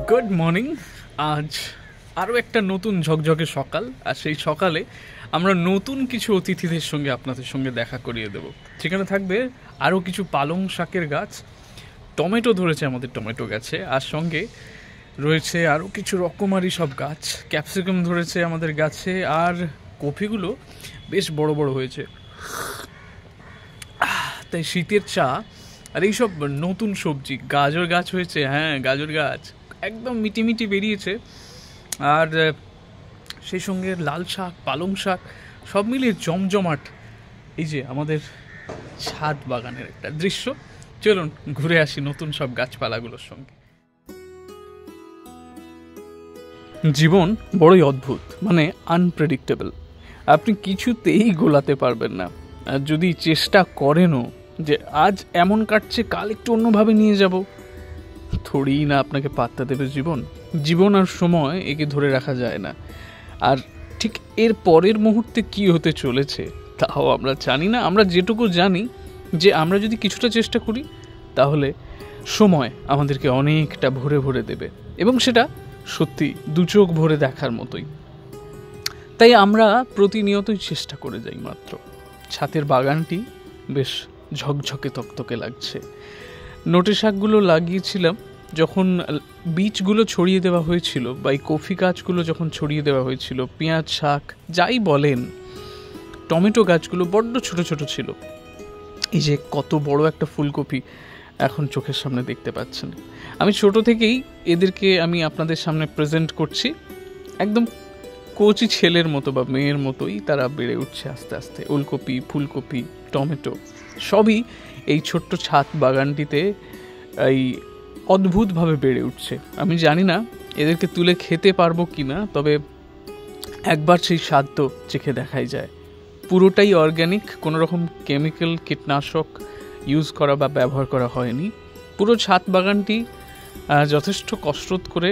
Good morning. আজ আরও একটা নতুন ঝকঝকে সকাল, আর সেই সকালে আমরা নতুন কিছু অতিথিদের সঙ্গে আপনাদের সঙ্গে দেখা করিয়ে দেব। সেখানে থাকবে আরও কিছু পালং শাকের গাছ, টমেটো ধরেছে আমাদের টমেটো গাছে, আর সঙ্গে রয়েছে আরও কিছু রকমারি সব গাছ, ক্যাপসিকাম ধরেছে আমাদের গাছে, আর কফিগুলো বেশ বড় বড় হয়েছে। তাই শীতের চা আর এইসব নতুন সবজি, গাজর গাছ হয়েছে, হ্যাঁ গাজর গাছ একদম মিটি মিটি বেরিয়েছে, আর সেই সঙ্গে লাল শাক, পালং শাক, সব মিলিয়ে জমজমাট এই যে আমাদের ছাদ বাগানের একটা দৃশ্য। চলুন ঘুরে আসি নতুন সব গাছপালাগুলোর সঙ্গে। জীবন বড়ই অদ্ভুত, মানে আনপ্রেডিক্টেবল। আপনি কিছুতেই গোলাতে পারবেন না, আর যদি চেষ্টা করেনও যে আজ এমন কাটছে কাল একটু অন্যভাবে নিয়ে যাব, থোড়ি না আপনাকে পাত্তা দেবে জীবন। জীবন আর সময় একে ধরে রাখা যায় না, আর ঠিক এর পরের মুহূর্তে কি হতে চলেছে তাও আমরা জানি না। আমরা যেটুকু জানি যে আমরা যদি কিছুটা চেষ্টা করি তাহলে সময় আমাদেরকে অনেকটা ভরে ভরে দেবে, এবং সেটা সত্যি দু চোখ ভরে দেখার মতোই। তাই আমরা প্রতিনিয়তই চেষ্টা করে যাই মাত্র। ছাতের বাগানটি বেশ ঝকঝকে তকতকে লাগছে। নোটে শাকগুলো লাগিয়েছিলাম যখন বীজগুলো ছড়িয়ে দেওয়া হয়েছিল, বা এই কফি গাছগুলো যখন ছড়িয়ে দেওয়া হয়েছিল, পেঁয়াজ শাক যাই বলেন, টমেটো গাছগুলো বড্ড ছোট ছোট ছিল। এই যে কত বড় একটা ফুলকপি এখন চোখের সামনে দেখতে পাচ্ছেন। আমি ছোট থেকেই এদেরকে আমি আপনাদের সামনে প্রেজেন্ট করছি, একদম কচি ছেলের মতো বা মেয়ের মতোই তারা বেড়ে উঠছে আস্তে আস্তে। ওলকপি, ফুলকপি, টমেটো সবই এই ছোট্ট ছাদ বাগানটিতে এই অদ্ভুতভাবে বেড়ে উঠছে। আমি জানি না এদেরকে তুলে খেতে পারবো কি না, তবে একবার সেই স্বাদ তো চেখে দেখাই যায়। পুরোটাই অর্গ্যানিক, কোনো রকম কেমিক্যাল, কীটনাশক ইউজ করা বা ব্যবহার করা হয়নি। পুরো ছাদ বাগানটি যথেষ্ট কসরত করে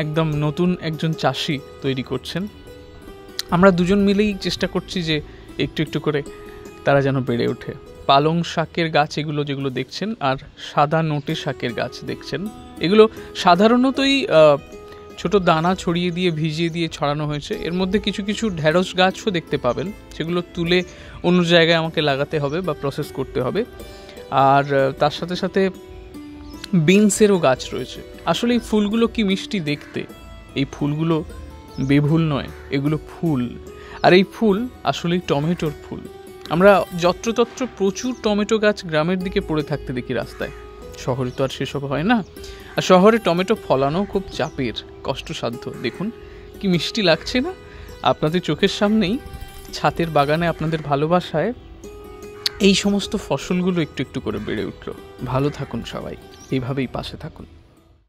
একদম নতুন একজন চাষি তৈরি করছেন। আমরা দুজন মিলেই চেষ্টা করছি যে একটু একটু করে তারা যেন বেড়ে ওঠে। পালং শাকের গাছ এগুলো যেগুলো দেখছেন, আর সাদা নোটে শাকের গাছ দেখছেন, এগুলো সাধারণতই ছোট দানা ছড়িয়ে দিয়ে ভিজিয়ে দিয়ে ছড়ানো হয়েছে। এর মধ্যে কিছু কিছু ঢেঁড়স গাছও দেখতে পাবেন, সেগুলো তুলে অন্য জায়গায় আমাকে লাগাতে হবে বা প্রসেস করতে হবে। আর তার সাথে সাথে বিনসেরও গাছ রয়েছে। আসলে এই ফুলগুলো কি মিষ্টি দেখতে! এই ফুলগুলো বেভুল নয়, এগুলো ফুল। আর এই ফুল আসলেই টমেটোর ফুল। আমরা যত্রতত্র প্রচুর টমেটো গাছ গ্রামের দিকে পড়ে থাকতে দেখি রাস্তায়। শহরে তো আর সেসব হয় না। আর শহরে টমেটো ফলানো খুব চাপের, কষ্টসাধ্য। দেখুন কি মিষ্টি লাগছে না আপনাদের চোখের সামনেই। ছাতের বাগানে আপনাদের ভালোবাসায় এই সমস্ত ফসলগুলো একটু একটু করে বেড়ে উঠল। ভালো থাকুন সবাই, এইভাবেই পাশে থাকুন।